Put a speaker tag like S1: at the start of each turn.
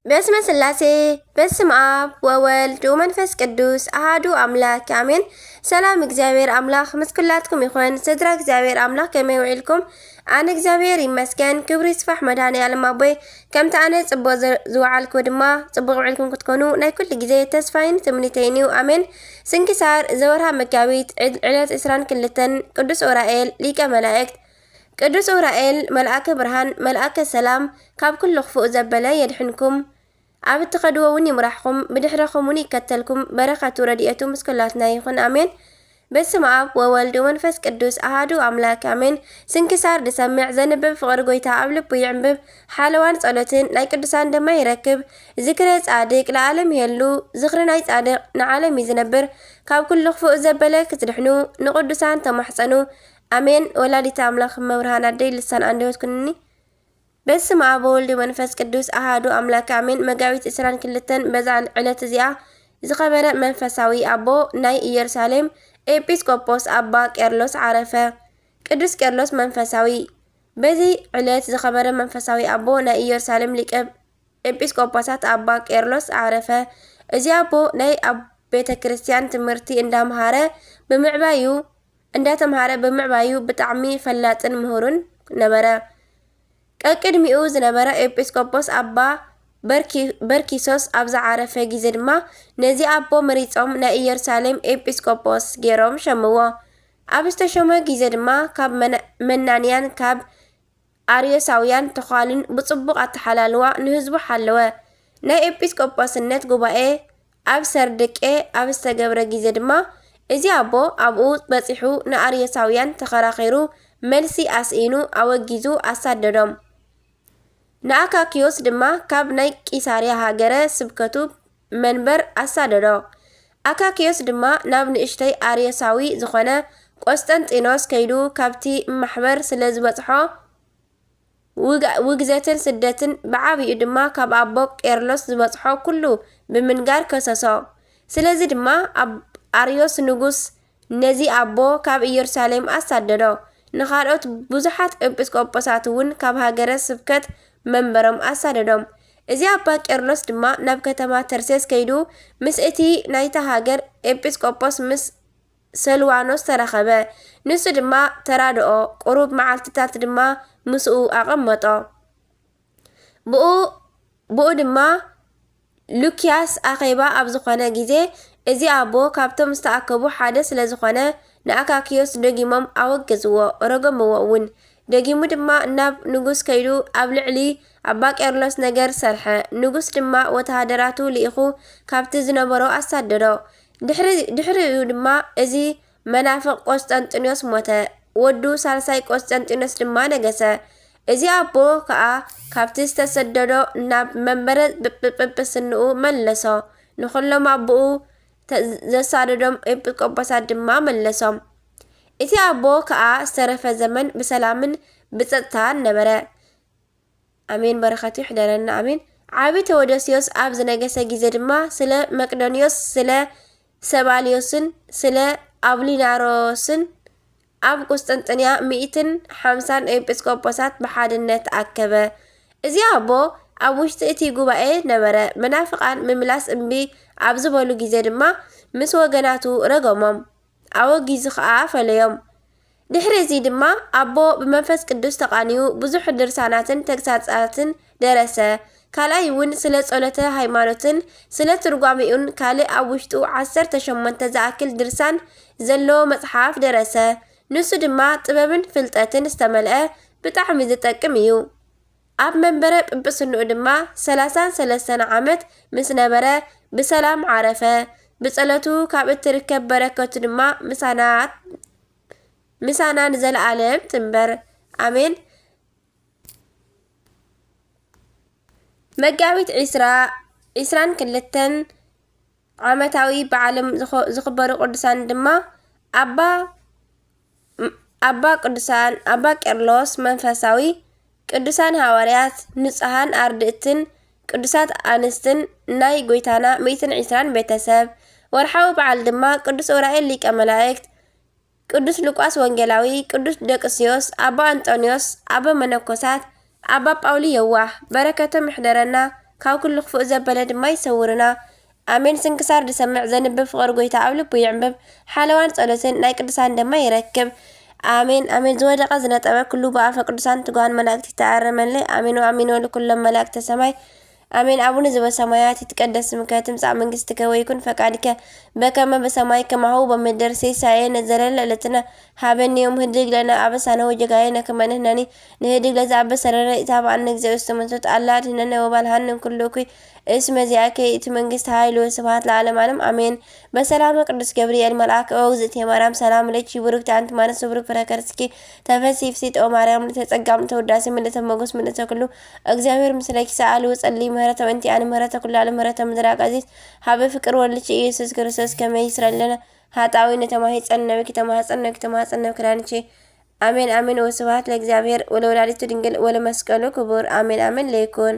S1: በስመ ስላሴ በስመ አብ ወወልድ ወመንፈስ ቅዱስ አሃዱ አምላክ አሜን። ሰላም እግዚአብሔር አምላክ ምስ ኩላትኩም ይኹን። ስድራ እግዚአብሔር አምላክ ከመይ ውዒልኩም? ኣነ እግዚአብሔር ይመስገን ክብሪ ይስፋሕ መድኃኔዓለም ኣቦይ። ከምቲ ኣነ ጽቡቕ ዝወዓልኩ ድማ ጽቡቕ ውዒልኩም ክትኮኑ ናይ ኩሉ ግዜ ተስፋይን ትምኒተይን እዩ ኣሜን። ስንክሳር ዘወርሃ መጋቢት ዕለት 22 ቅዱስ ኡራኤል ሊቀ መላእክት ቅዱስ ኡራኤል መልአከ ብርሃን መልአከ ሰላም ካብ ኩሉ ክፉእ ዘበለ የድሕንኩም ኣብ እትኸድዎ እውን ይምራሕኩም ብድሕረኹም እውን ይከተልኩም በረኸቱ ረድኤቱ ምስ ኩላትና ይኹን ኣሜን። በስመ አብ ወወልድ ወመንፈስ ቅዱስ አሃዱ አምላክ አሜን። ስንክሳር ድሰምዕ ዘንብብ ፍቅሪ ጎይታ ኣብ ልቡ ይዕንብብ ሓለዋን ጸሎትን ናይ ቅዱሳን ድማ ይረክብ ዝክረ ጻድቅ ለዓለም ይሄሉ ዝኽሪ ናይ ጻድቅ ንዓለም ይዝነብር ካብ ኩሉ ክፉእ ዘበለ ክትድሕኑ ንቅዱሳን ተማሕፀኑ አሜን። ወላዲተ አምላክ መብርሃን አደይ ልሳን አንደበት ኩንኒ። በስመ አብ ወወልድ ወመንፈስ ቅዱስ አሃዱ አምላክ አሜን። መጋቢት 22 በዛ ዕለት እዚኣ ዝኸበረ መንፈሳዊ አቦ ናይ ኢየሩሳሌም ኤጲስቆጶስ አባ ቄርሎስ ዓረፈ። ቅዱስ ቄርሎስ መንፈሳዊ በዚ ዕለት ዝኸበረ መንፈሳዊ አቦ ናይ ኢየሩሳሌም ሊቀ ኤጲስቆጶሳት አባ ቄርሎስ ዓረፈ። እዚ አቦ ናይ ቤተ ክርስቲያን ትምህርቲ እንዳተምሃረ ብምዕባዩ ብጣዕሚ ፈላጥን ምሁርን ነበረ። ቀቅድሚኡ ዝነበረ ኤጲስቆጶስ አባ በርኪሶስ ኣብ ዝዓረፈ ጊዜ ድማ ነዚ ኣቦ መሪፆም ናይ ኢየሩሳሌም ኤጲስቆጶስ ገይሮም ሸምዎ። ኣብ ዝተሸመ ጊዜ ድማ ካብ መናንያን ካብ ኣርዮሳውያን ተኻልን ብጽቡቕ ኣተሓላልዋ ንህዝቡ ሓለወ። ናይ ኤጲስቆጶስነት ጉባኤ ኣብ ሰርድቄ ኣብ ዝተገብረ ጊዜ ድማ እዚ ኣቦ ኣብኡ በፂሑ ንኣርዮሳውያን ተኸራኺሩ መልሲ ኣስኢኑ ኣወጊዙ ኣሳደዶም። ንኣካኪዮስ ድማ ካብ ናይ ቂሳርያ ሃገረ ስብከቱ መንበር ኣሳደዶ። ኣካኪዮስ ድማ ናብ ንእሽተይ ኣርዮሳዊ ዝኾነ ቆስጠንጢኖስ ከይዱ ካብቲ ማሕበር ስለ ዝበፅሖ ውግዘትን ስደትን ብዓብኡ ድማ ካብ ኣቦ ቄርሎስ ዝበፅሖ ኩሉ ብምንጋር ከሰሶ። ስለዚ ድማ ኣርዮስ ንጉስ ነዚ ኣቦ ካብ ኢየሩሳሌም ኣሳደዶ። ንኻልኦት ብዙሓት ኤጲስቆጶሳት እውን ካብ ሃገረ ስብከት መንበሮም ኣሳደዶም። እዚ ኣባ ቄርሎስ ድማ ናብ ከተማ ተርሴስ ከይዱ ምስ እቲ ናይታ ሃገር ኤጲስቆጶስ ምስ ሰልዋኖስ ተረኸበ። ንሱ ድማ ተራድኦ ቁሩብ መዓልትታት ድማ ምስኡ ኣቐመጦ። ብኡ ድማ ሉኪያስ ኣኼባ ኣብ ዝኾነ ጊዜ እዚ ኣቦ ካብቶም ዝተኣከቡ ሓደ ስለ ዝኾነ ንኣካኪዮስ ደጊሞም ኣወገዝዎ ረገምዎ እውን። ደጊሙ ድማ ናብ ንጉስ ከይዱ ኣብ ልዕሊ ኣባ ቄርሎስ ነገር ሰርሐ። ንጉስ ድማ ወተሃደራቱ ልኢኹ ካብቲ ዝነበሮ ኣሳደዶ። ድሕሪኡ ድማ እዚ መናፍቕ ቆስጠንጢኖስ ሞተ። ወዱ ሳልሳይ ቆስጠንጢኖስ ድማ ነገሰ። እዚ ኣቦ ከዓ ካብቲ ዝተሰደዶ ናብ መንበረ ጵጵስንኡ መለሶ። ንኹሎም ኣቦኡ ዘሳደዶም ኤጲስቆጶሳት ድማ መለሶም። እቲ ኣቦ ከዓ ዝተረፈ ዘመን ብሰላምን ብጸጥታን ነበረ። አሜን። በረኸቱ ይሕደረና አሜን። ዓቢ ቴዎዶስዮስ ኣብ ዝነገሰ ጊዜ ድማ ስለ መቅዶንዮስ ስለ ሰባልዮስን ስለ አብሊናሮስን ኣብ ቁስጥንጥንያ 150 ኤጲስቆጶሳት ብሓድነት ኣከበ። እዚ ኣቦ ኣብ ውሽጢ እቲ ጉባኤ ነበረ። መናፍቃን ምምላስ እምቢ ኣብ ዝበሉ ጊዜ ድማ ምስ ወገናቱ ረገሞም ኣወጊዙ ከዓ ፈለዮም። ድሕሪ እዚ ድማ ኣቦ ብመንፈስ ቅዱስ ተቃኒዩ ብዙሕ ድርሳናትን ተግሳጻትን ደረሰ። ካልኣይ እውን ስለ ጸሎተ ሃይማኖትን ስለ ትርጓሚኡን ካልእ ኣብ ውሽጡ 18 ዝኣክል ድርሳን ዘለዎ መጽሓፍ ደረሰ። ንሱ ድማ ጥበብን ፍልጠትን ዝተመልአ ብጣዕሚ ዝጠቅም እዩ። ኣብ መንበረ ጵጵስንኡ ድማ 33 ዓመት ምስ ነበረ ብሰላም ዓረፈ። ብጸሎቱ ካብ እትርከብ በረከቱ ድማ ምሳና ንዘለዓለም ትንበር አሜን። መጋቢት 22 ዓመታዊ በዓሎም ዝኽበሩ ቅዱሳን ድማ አባ ቄርሎስ መንፈሳዊ፣ ቅዱሳን ሐዋርያት፣ ንጹሃን አርድእትን፣ ቅዱሳት አንስትን ናይ ጎይታና 120 ቤተሰብ። ወርሓዊ በዓል ድማ ቅዱስ ኡራኤል ሊቀ መላእክት፣ ቅዱስ ሉቃስ ወንጌላዊ፣ ቅዱስ ደቅስዮስ፣ አባ አንጦኒዮስ፣ አባ መነኮሳት፣ አባ ጳውሊ የዋህ። በረከቶም ይሕደረና ካብ ኩሉ ክፉእ ዘበለ ድማ ይሰውርና ኣሜን። ስንክሳር ድሰምዕ ዘንብብ ፍቅሪ ጎይታ ኣብ ልቡ ይዕንብብ ሓለዋን ጸሎትን ናይ ቅዱሳን ድማ ይረክብ ኣሜን ኣሜን። ዝወደቐ ዝነጠበ ኩሉ ብኣፈ ቅዱሳን ትጉሃን መላእክቲ ተኣረመለይ ኣሜን ወኣሜን ወለኩሎም መላእክተ ሰማይ አሜን። አቡነ ዘበሰማያት ይትቀደስ ስምከ ትምጻእ መንግሥትከ ወይኩን ፈቃድከ በከመ በሰማይ ከማሁ በምድር ሲሳየነ ዘለለ ዕለትነ ሀበኒ ዮም ህድግ ለነ አበሳነ ወጀጋየነ ከመ ንሕነኒ ንህድግ ለዘአበሰ ለነ ኢታብአነ እግዚኦ ውስተ መንሱት አላ አድኅነነ ወባልሐነ ኩሉ እኩይ እስመ ዚአከ ይእቲ መንግሥት ኃይል ወስብሐት ለዓለመ ዓለም አሜን። በሰላም ቅዱስ ገብርኤል መልአክ እግዝእትየ ማርያም ሰላም ለኪ ብሩክቲ አንቲ እምአንስት ወብሩክ ፍሬ ከርሥኪ ተፈሥሒ ፍሥሕት ኦ ማርያም ምልዕተ ጸጋ ምልዕተ ውዳሴ ምልዕተ ሞገስ ምልዕተ ኩሉ እግዚአብሔር ምስለኪ ሰአሊ ወጸልይ ምህረተ ወእንቲአነ ምህረተ ኩሉ ዓለም ምህረተ ምድር አቃዚት ሀበ ፍቅር ወልድኪ ኢየሱስ ክርስቶስ ከመ ይስረለነ ኃጣውኢነ ተማሂፀነ ነብኪ ተማኅፀነ ክዳንቺ አሜን አሜን። ወስብሐት ለእግዚአብሔር ወለወላዲቱ ድንግል ወለመስቀሉ ክቡር አሜን አሜን። ለይኩን